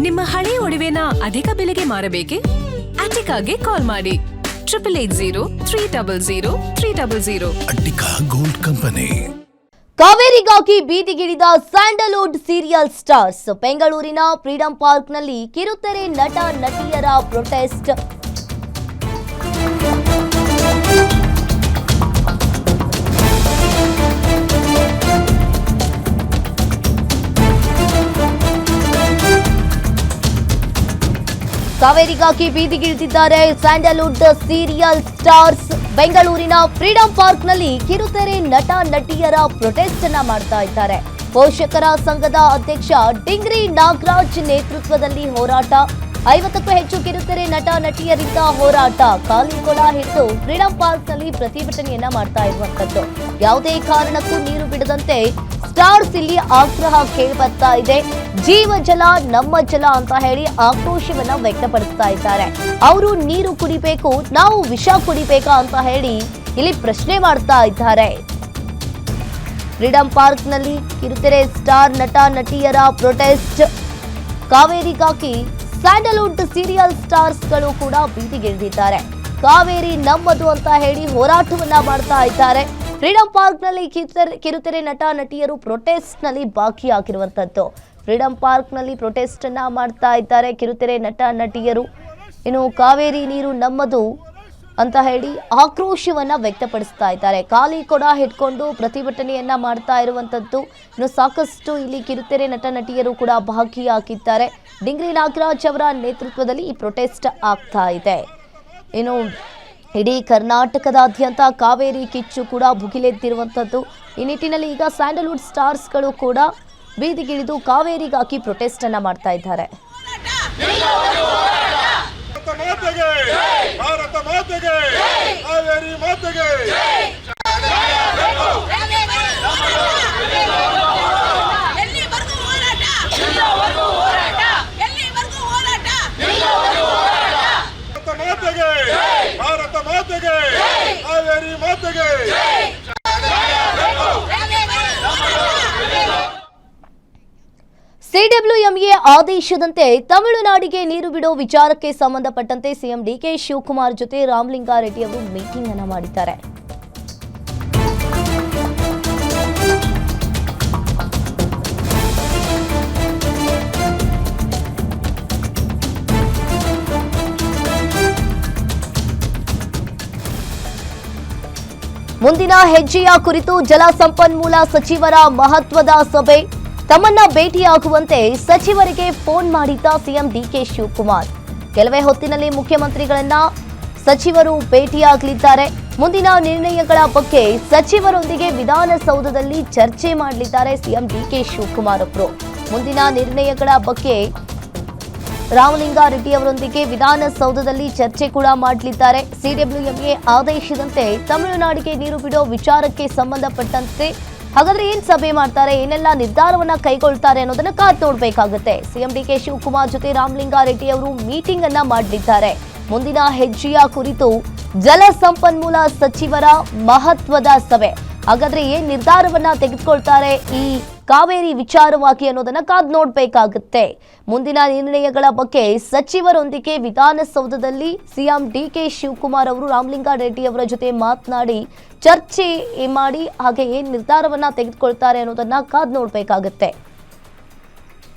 ನಿಮ್ಮ ಹಳೆ ಒಡವೆನ ಅಧಿಕ ಬೆಲೆಗೆ ಮಾರಬೇಕೆ? ಅಟಿಕಾಗೆ ಕಾಲ್ ಮಾಡಿ 8803000300. Attica gold company. ಕಾವೇರಿಗಾಗಿ ಬೀದಿಗಿಳಿದ ಸ್ಯಾಂಡಲ್ವುಡ್ ಸೀರಿಯಲ್ ಸ್ಟಾರ್ಸ್. ಬೆಂಗಳೂರಿನ ಫ್ರೀಡಂ ಪಾರ್ಕ್ನಲ್ಲಿ ಕಿರುತೆರೆ ನಟ ನಟಿಯರ ಪ್ರೊಟೆಸ್ಟ್. ಕಾವೇರಿಗಾಗಿ ಬೀದಿಗಿಳಿದಿದ್ದಾರೆ ಸ್ಯಾಂಡಲ್ವುಡ್ ಸೀರಿಯಲ್ ಸ್ಟಾರ್ಸ್. ಬೆಂಗಳೂರಿನ ಫ್ರೀಡಂ ಪಾರ್ಕ್ನಲ್ಲಿ ಕಿರುತೆರೆ ನಟ ನಟಿಯರ ಪ್ರೊಟೆಸ್ಟ್ ಅನ್ನ ಮಾಡ್ತಾ ಇದ್ದಾರೆ. ಪೋಷಕರ ಸಂಘದ ಅಧ್ಯಕ್ಷ ಡಿಂಗ್ರಿ ನಾಗರಾಜ್ ನೇತೃತ್ವದಲ್ಲಿ ಹೋರಾಟ. 50ಕ್ಕೂ ಹೆಚ್ಚು ಕಿರುತೆರೆ ನಟ ನಟಿಯರಿಂದ ಹೋರಾಟ. ಖಾಲಿ ಕೊಡ ಹಿಡಿದು ಫ್ರೀಡಂ ಪಾರ್ಕ್ನಲ್ಲಿ ಪ್ರತಿಭಟನೆಯನ್ನ ಮಾಡ್ತಾ ಇರುವಂತದ್ದು. ಯಾವುದೇ ಕಾರಣಕ್ಕೂ ನೀರು ಬಿಡದಂತೆ ಸ್ಟಾರ್ಸ್ ಇಲ್ಲಿ ಆಗ್ರಹ ಕೇಳಿಬರ್ತಾ ಇದೆ. ಜೀವ ಜಲ ನಮ್ಮ ಜಲ ಅಂತ ಹೇಳಿ ಆಕ್ರೋಶವನ್ನ ವ್ಯಕ್ತಪಡಿಸ್ತಾ ಇದ್ದಾರೆ. ಅವರು ನೀರು ಕುಡಿಬೇಕು, ನಾವು ವಿಷ ಕುಡಿಬೇಕಾ ಅಂತ ಹೇಳಿ ಇಲ್ಲಿ ಪ್ರಶ್ನೆ ಮಾಡ್ತಾ ಇದ್ದಾರೆ. ಫ್ರೀಡಂ ಪಾರ್ಕ್ ನಲ್ಲಿ ಕಿರುತೆರೆ ಸ್ಟಾರ್ ನಟ ನಟಿಯರ ಪ್ರೊಟೆಸ್ಟ್. ಕಾವೇರಿಗಾಗಿ ಸ್ಯಾಂಡಲ್ವುಡ್ ಸೀರಿಯಲ್ ಸ್ಟಾರ್ಸ್ ಗಳು ಕೂಡ ಬೀದಿಗಿಳಿದಿದ್ದಾರೆ. ಕಾವೇರಿ ನಮ್ಮದು ಅಂತ ಹೇಳಿ ಹೋರಾಟವನ್ನ ಮಾಡ್ತಾ ಇದ್ದಾರೆ. ಫ್ರೀಡಂ ಪಾರ್ಕ್ ನಲ್ಲಿ ಕಿರುತೆರೆ ನಟ ನಟಿಯರು ಪ್ರೊಟೆಸ್ಟ್ ನಲ್ಲಿ ಭಾಗಿಯಾಗಿರುವಂತದ್ದು. ಫ್ರೀಡಂ ಪಾರ್ಕ್ ನಲ್ಲಿ ಪ್ರೊಟೆಸ್ಟ್ ಅನ್ನ ಮಾಡ್ತಾ ಇದ್ದಾರೆ ಕಿರುತೆರೆ ನಟ ನಟಿಯರು. ಇನ್ನು ಕಾವೇರಿ ನೀರು ನಮ್ಮದು ಅಂತ ಹೇಳಿ ಆಕ್ರೋಶವನ್ನ ವ್ಯಕ್ತಪಡಿಸ್ತಾ ಇದ್ದಾರೆ. ಖಾಲಿ ಕೊಡ ಹಿಡ್ಕೊಂಡು ಪ್ರತಿಭಟನೆಯನ್ನ ಮಾಡ್ತಾ ಇರುವಂತದ್ದು. ಇನ್ನು ಸಾಕಷ್ಟು ಇಲ್ಲಿ ಕಿರುತೆರೆ ನಟ ನಟಿಯರು ಕೂಡ ಭಾಗಿಯಾಗಿದ್ದಾರೆ. ಡಿಂಗ್ರಿ ನಾಗರಾಜ್ ಅವರ ನೇತೃತ್ವದಲ್ಲಿ ಈ ಪ್ರೊಟೆಸ್ಟ್ ಆಗ್ತಾ ಇದೆ. ಇನ್ನು ಇಡೀ ಕರ್ನಾಟಕದಾದ್ಯಂತ ಕಾವೇರಿ ಕಿಚ್ಚು ಕೂಡ ಭುಗಿಲೆದ್ದಿರುವಂಥದ್ದು. ಈ ನಿಟ್ಟಿನಲ್ಲಿ ಈಗ ಸ್ಯಾಂಡಲ್ವುಡ್ ಸ್ಟಾರ್ಸ್ಗಳು ಕೂಡ ಬೀದಿಗಿಳಿದು ಕಾವೇರಿಗಾಗಿ ಪ್ರೊಟೆಸ್ಟ್ ಅನ್ನ ಮಾಡ್ತಾ ಇದ್ದಾರೆ. ಸಿಡಬ್ಲ್ಯೂಎಂಎ ಆದೇಶದಂತೆ ತಮಿಳುನಾಡಿಗೆ ನೀರು ಬಿಡೋ ವಿಚಾರಕ್ಕೆ ಸಂಬಂಧಪಟ್ಟಂತೆ ಸಿಎಂ ಡಿಕೆ ಶಿವಕುಮಾರ್ ಜೊತೆ ರಾಮಲಿಂಗಾರೆಡ್ಡಿ ಅವರು ಮೀಟಿಂಗ್ ಅನ್ನು ಮಾಡಿದ್ದಾರೆ. ಮುಂದಿನ ಹೆಜ್ಜೆಯ ಕುರಿತು ಜಲಸಂಪನ್ಮೂಲ ಸಚಿವರ ಮಹತ್ವದ ಸಭೆ. ತಮ್ಮನ್ನ ಭೇಟಿಯಾಗುವಂತೆ ಸಚಿವರಿಗೆ ಫೋನ್ ಮಾಡಿದ್ದ ಸಿಎಂ ಡಿಕೆ ಶಿವಕುಮಾರ್. ಕೆಲವೇ ಹೊತ್ತಿನಲ್ಲಿ ಮುಖ್ಯಮಂತ್ರಿಗಳನ್ನ ಸಚಿವರು ಭೇಟಿಯಾಗಲಿದ್ದಾರೆ. ಮುಂದಿನ ನಿರ್ಣಯಗಳ ಬಗ್ಗೆ ಸಚಿವರೊಂದಿಗೆ ವಿಧಾನಸೌಧದಲ್ಲಿ ಚರ್ಚೆ ಮಾಡಲಿದ್ದಾರೆ ಸಿಎಂ ಡಿಕೆ ಶಿವಕುಮಾರ್ ಅವರು. ಮುಂದಿನ ನಿರ್ಣಯಗಳ ಬಗ್ಗೆ ರಾಮಲಿಂಗಾರೆಡ್ಡಿ ಅವರೊಂದಿಗೆ ವಿಧಾನಸೌಧದಲ್ಲಿ ಚರ್ಚೆ ಕೂಡ ಮಾಡಲಿದ್ದಾರೆ. ಸಿಡಬ್ಲ್ಯೂಎಂಎ ಆದೇಶದಂತೆ ತಮಿಳುನಾಡಿಗೆ ನೀರು ಬಿಡೋ ವಿಚಾರಕ್ಕೆ ಸಂಬಂಧಪಟ್ಟಂತೆ ಹಾಗಾದ್ರೆ ಏನ್ ಸಭೆ ಮಾಡ್ತಾರೆ, ಏನೆಲ್ಲ ನಿರ್ಧಾರವನ್ನ ಕೈಗೊಳ್ತಾರೆ ಅನ್ನೋದನ್ನ ಕಾದ್ ನೋಡ್ಬೇಕಾಗುತ್ತೆ. ಸಿಎಂ ಡಿಕೆ ಶಿವಕುಮಾರ್ ಜೊತೆ ರಾಮಲಿಂಗಾರೆಡ್ಡಿ ಅವರು ಮೀಟಿಂಗ್ ಅನ್ನ ಮಾಡಲಿದ್ದಾರೆ. ಮುಂದಿನ ಹೆಜ್ಜೆಯ ಕುರಿತು ಜಲಸಂಪನ್ಮೂಲ ಸಚಿವರ ಮಹತ್ವದ ಸಭೆ. ಹಾಗಾದ್ರೆ ಏನ್ ನಿರ್ಧಾರವನ್ನ ತೆಗೆದುಕೊಳ್ತಾರೆ ಈ ಕಾವೇರಿ ವಿಚಾರವಾಗಿ ಅನ್ನೋದನ್ನ ಕಾದ್ ನೋಡ್ಬೇಕಾಗುತ್ತೆ. ಮುಂದಿನ ನಿರ್ಣಯಗಳ ಬಗ್ಗೆ ಸಚಿವರೊಂದಿಗೆ ವಿಧಾನಸೌಧದಲ್ಲಿ ಸಿಎಂ ಡಿಕೆ ಶಿವಕುಮಾರ್ ಅವರು ರಾಮಲಿಂಗಾರೆಡ್ಡಿ ಅವರ ಜೊತೆ ಮಾತನಾಡಿ ಚರ್ಚೆ ಮಾಡಿ ಹಾಗೆ ಏನ್ ನಿರ್ಧಾರವನ್ನ ತೆಗೆದುಕೊಳ್ತಾರೆ ಅನ್ನೋದನ್ನ ಕಾದ್ ನೋಡ್ಬೇಕಾಗುತ್ತೆ.